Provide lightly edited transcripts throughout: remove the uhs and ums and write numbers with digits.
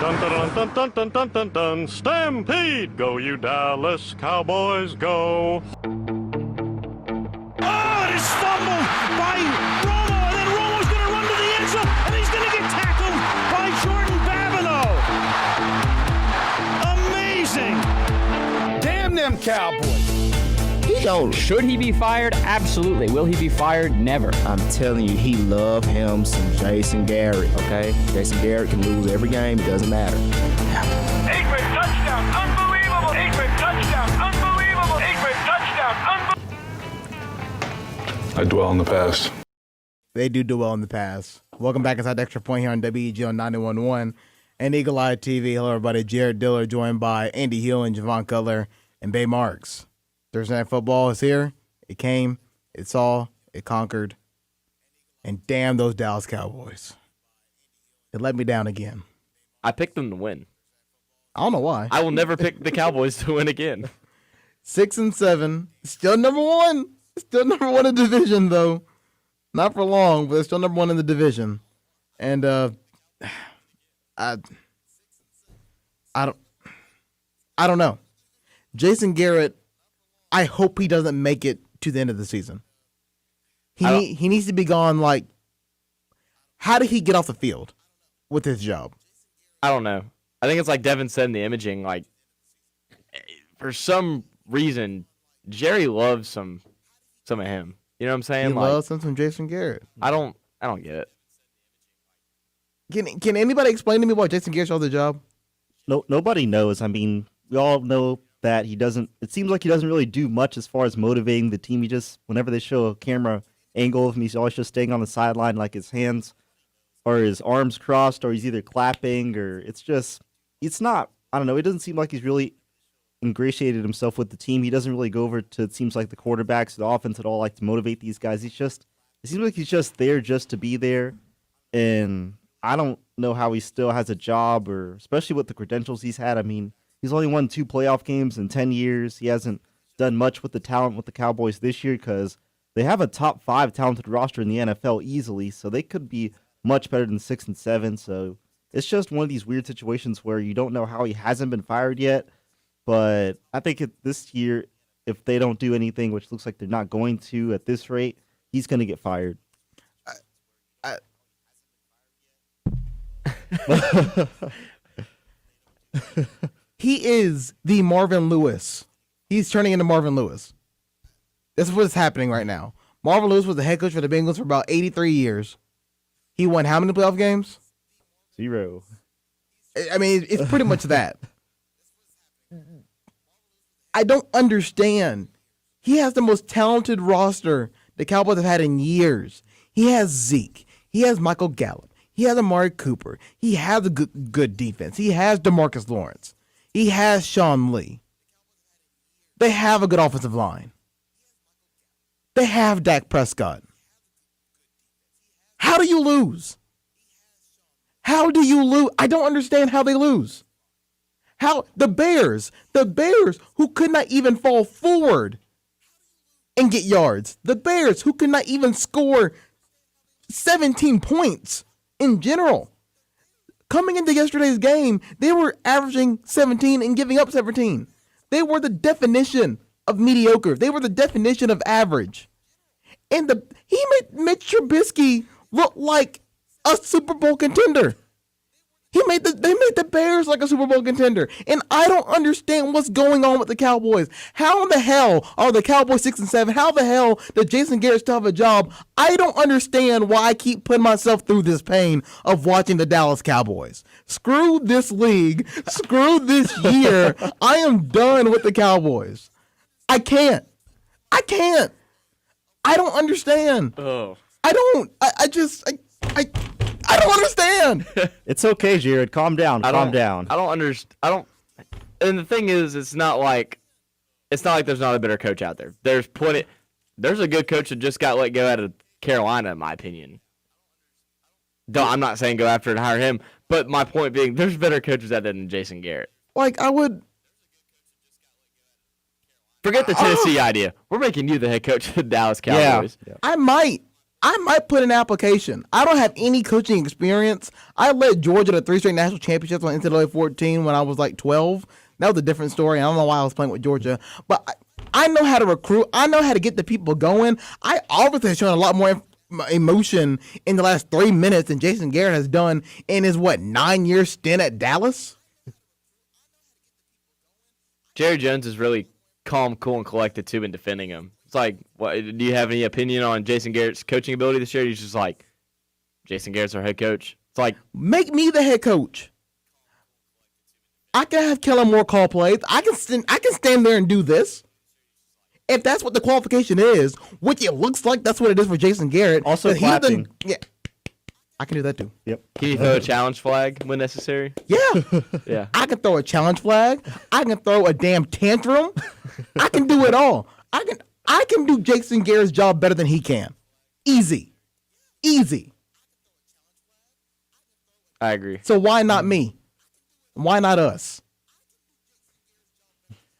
Dun dun dun dun dun dun dun dun. Stampede! Go you Dallas Cowboys, go! Oh, it is fumbled by Romo, and then Romo's going to run to the end zone, and he's going to get tackled by Jordan Babineau. Amazing! Damn them Cowboys! Should he be fired? Absolutely. Will he be fired? Never. I'm telling you, he love him some Jason Garrett, okay? Jason Garrett can lose every game. It doesn't matter. Xtra touchdown. Unbelievable. Xtra touchdown. Unbelievable. Xtra touchdown. I dwell in the past. They do dwell in the past. Welcome back inside the Extra Point here on WEG on 91.1 and Eagle Eye TV. Hello, everybody. Jared Diller joined by Andy Hill and Javon Cutler and Bay Marks. Thursday Night Football is here. It came, it saw, it conquered. And damn those Dallas Cowboys. It let me down again. I picked them to win. I don't know why. I will never pick the Cowboys to win again. 6-7. Still number one. Still number one in the division, though. Not for long, but they're still number one in the division. And I don't know. Jason Garrett, I hope he doesn't make it to the end of the season. He needs to be gone. Like, how did he get off the field with his job? I don't know. I think it's like Devin said in the imaging. Like, for some reason, Jerry loves some of him. You know what I'm saying? He loves him some Jason Garrett. I don't get it. Can anybody explain to me why Jason Garrett got the job? No, nobody knows. I mean, we all know that he doesn't. It seems like he doesn't really do much as far as motivating the team. He just, whenever they show a camera angle of him, he's always just staying on the sideline, like his hands or his arms crossed, or he's either clapping, or it's not. I don't know. It doesn't seem like he's really ingratiated himself with the team. He doesn't really go over to, it seems like, the quarterbacks, the offense at all, like to motivate these guys. It seems like he's just there just to be there, and I don't know how he still has a job, or especially with the credentials he's had. I mean, he's only won 2 playoff games in 10 years. He hasn't done much with the talent with the Cowboys this year because they have a top 5 talented roster in the NFL easily, so they could be much better than 6-7. So it's just one of these weird situations where you don't know how he hasn't been fired yet. But I think this year, if they don't do anything, which looks like they're not going to at this rate, he's going to get fired. He is the Marvin Lewis. He's turning into Marvin Lewis. This is what's happening right now. Marvin Lewis was the head coach for the Bengals for about 83 years. He won how many playoff games? 0. I mean, it's pretty much that. I don't understand. He has the most talented roster the Cowboys have had in years. He has Zeke. He has Michael Gallup. He has Amari Cooper. He has a good defense. He has DeMarcus Lawrence. He has Sean Lee. They have a good offensive line. They have Dak Prescott. How do you lose? How do you lose? I don't understand how they lose. How the Bears who could not even fall forward and get yards. The Bears who could not even score 17 points in general. Coming into yesterday's game, they were averaging 17 and giving up 17. They were the definition of mediocre. They were the definition of average. And he made Mitch Trubisky look like a Super Bowl contender. They made the Bears like a Super Bowl contender. And I don't understand what's going on with the Cowboys. How in the hell are the Cowboys 6-7? How the hell does Jason Garrett still have a job? I don't understand why I keep putting myself through this pain of watching the Dallas Cowboys. Screw this league. Screw this year. I am done with the Cowboys. I can't. I don't understand. Oh. I don't understand. It's okay, Jared. Calm down. Calm down. I don't understand. And the thing is, it's not like there's not a better coach out there. There's plenty. There's a good coach that just got let go out of Carolina, in my opinion. I'm not saying go after and hire him, but my point being, there's better coaches out there than Jason Garrett. Like, I would. Forget the Tennessee idea. We're making you the head coach of the Dallas Cowboys. Yeah. I might I might put in an application. I don't have any coaching experience. I led Georgia to 3 straight national championships on NCAA 14 when I was like 12. That was a different story. I don't know why I was playing with Georgia. But I know how to recruit. I know how to get the people going. I obviously have shown a lot more emotion in the last 3 minutes than Jason Garrett has done in his, 9-year stint at Dallas? Jerry Jones is really calm, cool, and collected, too, in defending him. It's like, what, do you have any opinion on Jason Garrett's coaching ability this year? He's just like, Jason Garrett's our head coach. It's like, make me the head coach. I can have Kellen Moore call plays. I can stand there and do this. If that's what the qualification is, which it looks like that's what it is for Jason Garrett. Also clapping. Yeah, I can do that too. Yep. can you throw a challenge flag when necessary? Yeah. Yeah. I can throw a challenge flag. I can throw a damn tantrum. I can do it all. I can do Jason Garrett's job better than he can. Easy. I agree. So why not me? Why not us?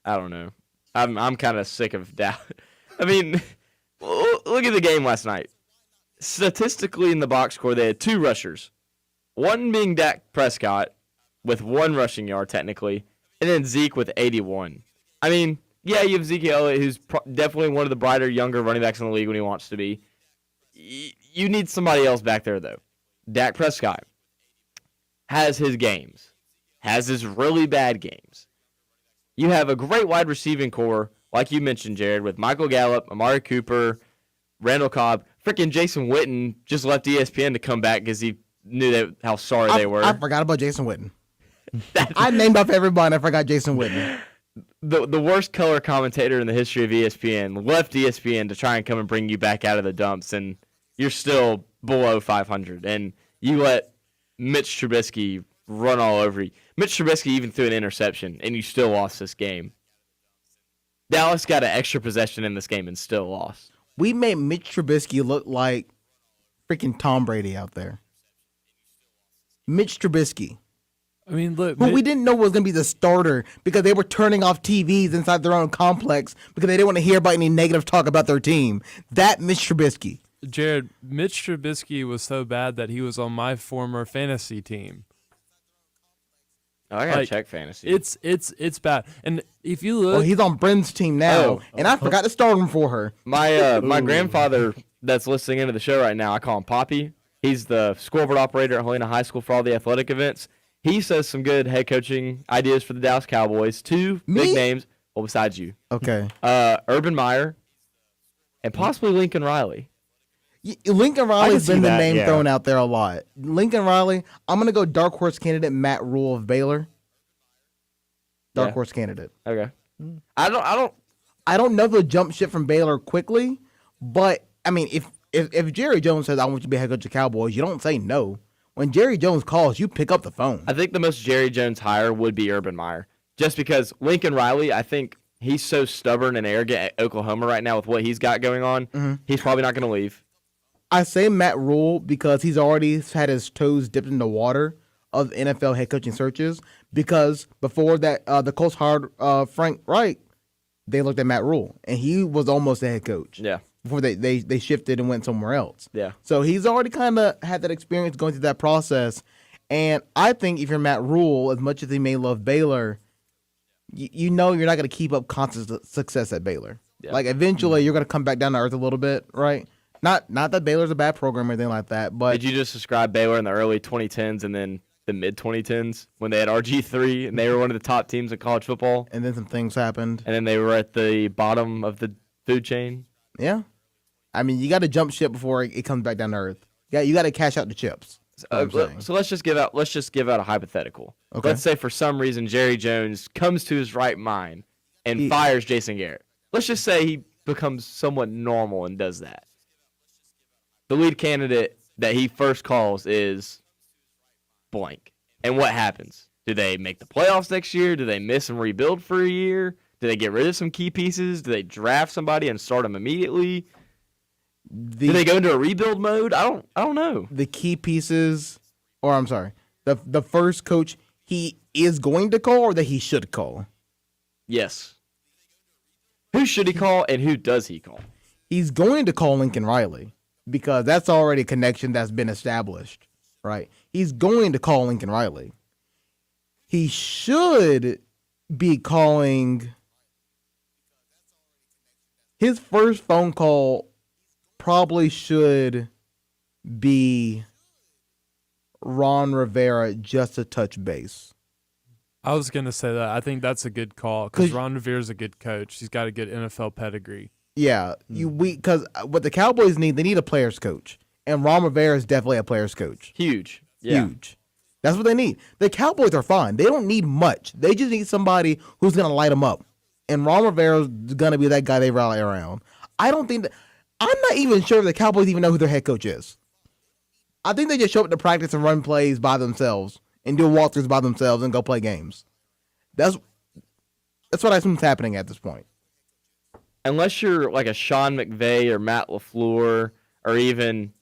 I don't know. I'm kind of sick of doubt. I mean, look at the game last night. Statistically, in the box score, they had 2 rushers. One being Dak Prescott with 1 rushing yard, technically, and then Zeke with 81. I mean, yeah, you have Zeke Elliott, who's definitely one of the brighter, younger running backs in the league when he wants to be. You need somebody else back there, though. Dak Prescott has his games, has his really bad games. You have a great wide receiving core, like you mentioned, Jared, with Michael Gallup, Amari Cooper, Randall Cobb. Freaking Jason Witten just left ESPN to come back because he knew how sorry they were. I forgot about Jason Witten. I named off everybody and I forgot Jason Witten. The worst color commentator in the history of ESPN left ESPN to try and come and bring you back out of the dumps, and you're still below 500. And you let Mitch Trubisky run all over you. Mitch Trubisky even threw an interception, and you still lost this game. Dallas got an extra possession in this game and still lost. We made Mitch Trubisky look like freaking Tom Brady out there. Mitch Trubisky. I mean, look. Who we didn't know was going to be the starter because they were turning off TVs inside their own complex because they didn't want to hear about any negative talk about their team. That Mitch Trubisky. Jared, Mitch Trubisky was so bad that he was on my former fantasy team. Oh, I gotta check fantasy. It's bad. And if you look, Well, he's on Bryn's team now, and I forgot to start him for her. My grandfather that's listening into the show right now, I call him Poppy. He's the scoreboard operator at Helena High School for all the athletic events. He says some good head coaching ideas for the Dallas Cowboys. 2 big names, well, besides you. Okay. Urban Meyer and possibly Lincoln Riley. Lincoln Riley's been the name yeah. thrown out there a lot. Lincoln Riley, I'm going to go dark horse candidate Matt Rule of Baylor. Dark horse candidate. Okay. I don't know if he'll jump ship from Baylor quickly, but I mean, if Jerry Jones says I want you to be head coach of the Cowboys, you don't say no. When Jerry Jones calls, you pick up the phone. I think the most Jerry Jones hire would be Urban Meyer, just because Lincoln Riley, I think he's so stubborn and arrogant at Oklahoma right now with what he's got going on. Mm-hmm. He's probably not going to leave. I say Matt Rule because he's already had his toes dipped in the water of NFL head coaching searches. Because before that, the Colts hired Frank Reich, they looked at Matt Rule, and he was almost a head coach. Yeah. Before they shifted and went somewhere else. Yeah. So he's already kind of had that experience going through that process. And I think if you're Matt Rule, as much as he may love Baylor, you know you're not going to keep up constant success at Baylor. Yeah. Like eventually you're going to come back down to earth a little bit, right? Not that Baylor's a bad program or anything like that, but did you just describe Baylor in the early 2010s and then the mid 2010s when they had RG3 and they were one of the top teams in college football? And then some things happened. And then they were at the bottom of the food chain. Yeah. I mean, you got to jump ship before it comes back down to earth. Yeah, you got to cash out the chips. So let's just give out a hypothetical. Okay. Let's say for some reason Jerry Jones comes to his right mind and fires Jason Garrett. Let's just say he becomes somewhat normal and does that. The lead candidate that he first calls is blank. And what happens? Do they make the playoffs next year? Do they miss and rebuild for a year? Do they get rid of some key pieces? Do they draft somebody and start them immediately? Do they go into a rebuild mode? I don't know. The key pieces, or I'm sorry, the first coach he is going to call or that he should call? Yes. Who should he call and who does he call? He's going to call Lincoln Riley. because that's already a connection that's been established, right? He's going to call Lincoln Riley. He should be calling his first phone call probably should be Ron Rivera just to touch base. I was going to say that. I think that's a good call because Ron Rivera's a good coach. He's got a good NFL pedigree. Yeah, because what the Cowboys need, they need a players coach, and Ron Rivera is definitely a players coach. Huge. Yeah. Huge. That's what they need. The Cowboys are fine. They don't need much. They just need somebody who's going to light them up, and Ron Rivera's going to be that guy they rally around. I don't think that. I'm not even sure if the Cowboys even know who their head coach is. I think they just show up to practice and run plays by themselves and do walkthroughs by themselves and go play games. That's what I assume is happening at this point. Unless you're like a Sean McVay or Matt LaFleur or even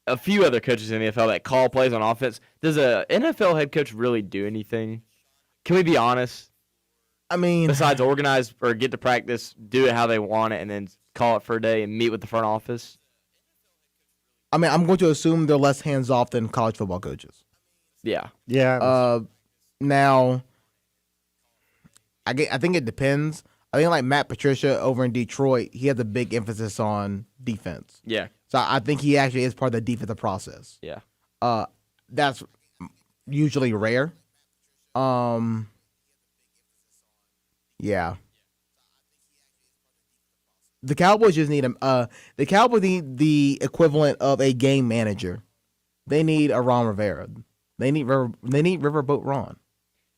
a few other coaches in the NFL that call plays on offense, does a NFL head coach really do anything? Can we be honest? I mean, besides organize or get to practice, do it how they want it, and then call it for a day and meet with the front office? I mean, I'm going to assume they're less hands-off than college football coaches. Yeah. Yeah. Now, I think it depends. I think like Matt Patricia over in Detroit, he has a big emphasis on defense. Yeah. So I think he actually is part of the defensive process. Yeah. That's usually rare. Yeah. The Cowboys just need the Cowboys need the equivalent of a game manager. They need a Ron Rivera. They need Riverboat Ron.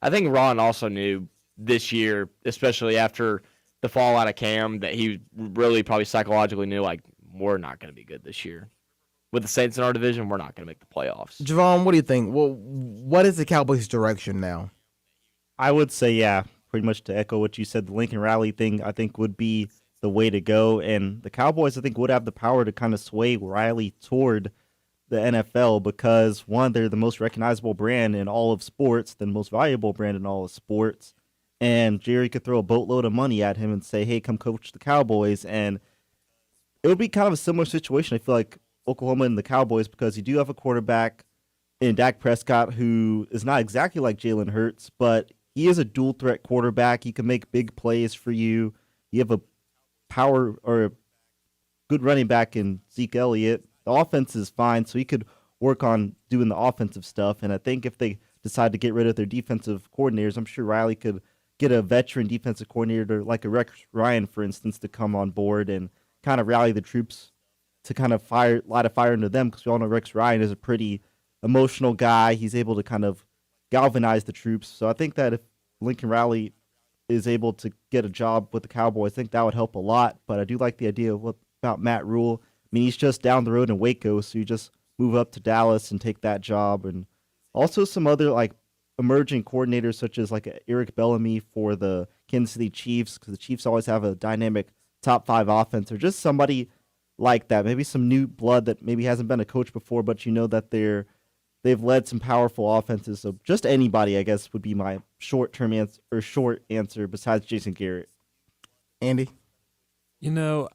I think Ron also knew this year, especially after the fallout of Cam, that he really probably psychologically knew, like, we're not going to be good this year. With the Saints in our division, we're not going to make the playoffs. Javon, what do you think? Well, what is the Cowboys' direction now? I would say, yeah, pretty much to echo what you said, the Lincoln Riley thing, I think, would be the way to go. And the Cowboys, I think, would have the power to kind of sway Riley toward the NFL because, one, they're the most recognizable brand in all of sports, the most valuable brand in all of sports. And Jerry could throw a boatload of money at him and say, hey, come coach the Cowboys. And it would be kind of a similar situation, I feel like, Oklahoma and the Cowboys, because you do have a quarterback in Dak Prescott who is not exactly like Jalen Hurts, but he is a dual threat quarterback. He can make big plays for you. You have a power or a good running back in Zeke Elliott. The offense is fine, so he could work on doing the offensive stuff. And I think if they decide to get rid of their defensive coordinators, I'm sure Riley could get a veteran defensive coordinator like a Rex Ryan, for instance, to come on board and kind of rally the troops to kind of light a fire into them, because we all know Rex Ryan is a pretty emotional guy. He's able to kind of galvanize the troops. So I think that if Lincoln Riley is able to get a job with the Cowboys, I think that would help a lot. But I do like the idea of about Matt Rule. I mean, he's just down the road in Waco, so you just move up to Dallas and take that job. And also some other like emerging coordinators, such as like Eric Bellamy for the Kansas City Chiefs, because the Chiefs always have a dynamic top 5 offense, or just somebody like that. Maybe some new blood that maybe hasn't been a coach before, but you know that they've led some powerful offenses. So just anybody, I guess, would be my short answer besides Jason Garrett. Andy? You know,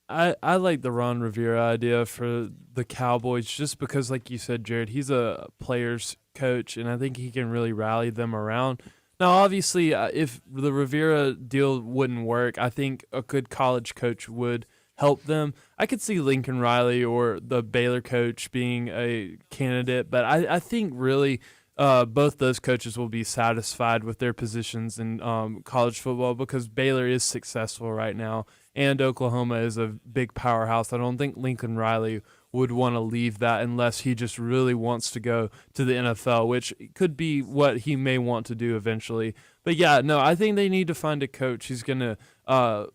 I like the Ron Rivera idea for the Cowboys just because, like you said, Jared, he's a player's coach, and I think he can really rally them around. Now, obviously, if the Rivera deal wouldn't work, I think a good college coach would help them. I could see Lincoln Riley or the Baylor coach being a candidate, but I think really both those coaches will be satisfied with their positions in college football because Baylor is successful right now and Oklahoma is a big powerhouse. I don't think Lincoln Riley would want to leave that unless he just really wants to go to the NFL, which could be what he may want to do eventually. But yeah, no, I think they need to find a coach who's going to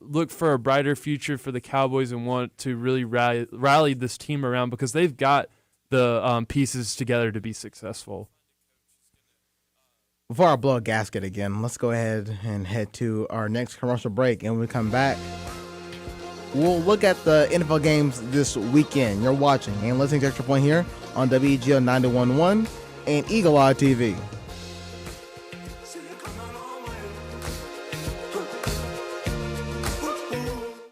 look for a brighter future for the Cowboys and want to really rally this team around because they've got the pieces together to be successful. Before I blow a gasket again, let's go ahead and head to our next commercial break. And when we come back, we'll look at the NFL games this weekend. You're watching and listening to Extra Point here on WEGL 91.1 and Eagle Eye TV.